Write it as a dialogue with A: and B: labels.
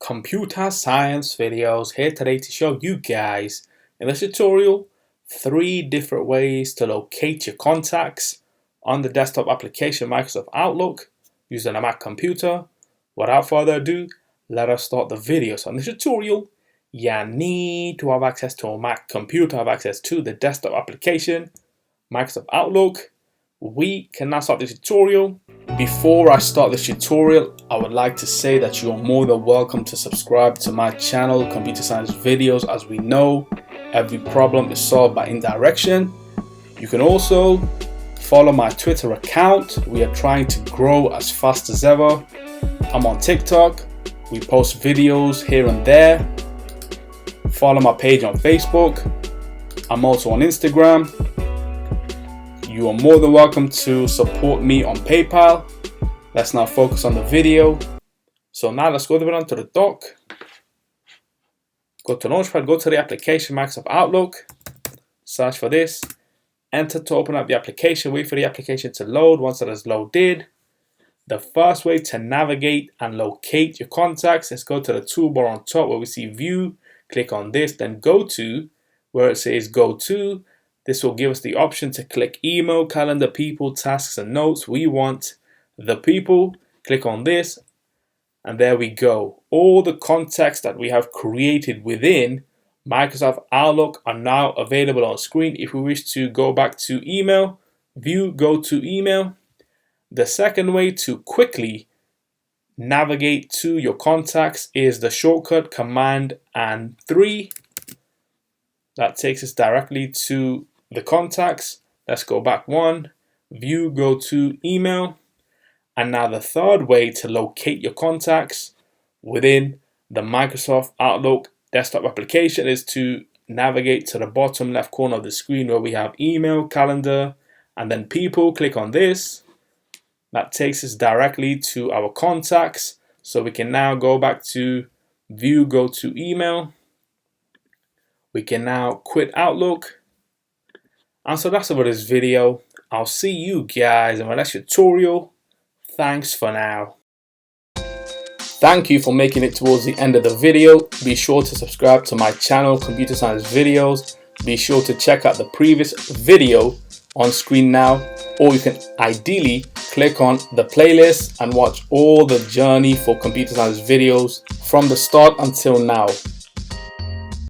A: Computer Science Videos here today to show you guys in this tutorial 3 different ways to locate your contacts on the desktop application Microsoft Outlook using a Mac computer. Without further ado, let us start the video. So in this tutorial, you need to have access to a Mac computer, have access to the desktop application Microsoft Outlook. We can now start the tutorial. Before I start this tutorial, I would like to say that you are more than welcome to subscribe to my channel, Computer Science Videos. As we know, every problem is solved by indirection. You can also follow my Twitter account. We are trying to grow as fast as ever. I'm on TikTok. We post videos here and there. Follow my page on Facebook. I'm also on Instagram. You are more than welcome to support me on PayPal. Let's now focus on the video. So now let's go onto the dock. Go to Launchpad, go to the application Microsoft Outlook. Search for this. Enter to open up the application. Wait for the application to load. Once it is loaded, the first way to navigate and locate your contacts is go to the toolbar on top where we see View. Click on this, then Go To, where it says Go To. This will give us the option to click email, calendar, people, tasks, and notes. We want the people. Click on this, and there we go. All the contacts that we have created within Microsoft Outlook are now available on screen. If we wish to go back to email, view, go to email. The second way to quickly navigate to your contacts is the shortcut Command and 3. That takes us directly to the contacts. Let's go back one, view, go to email. And now the third way to locate your contacts within the Microsoft Outlook desktop application is to navigate to the bottom left corner of the screen where we have email, calendar, and then people. Click on this. That takes us directly to our contacts. So we can now go back to view, go to email. We can now quit Outlook. And so that's about this video. I'll see you guys in my next tutorial. Thanks for now. Thank you for making it towards the end of the video. Be sure to subscribe to my channel, Computer Science Videos. Be sure to check out the previous video on screen now, or you can ideally click on the playlist and watch all the journey for Computer Science Videos from the start until now.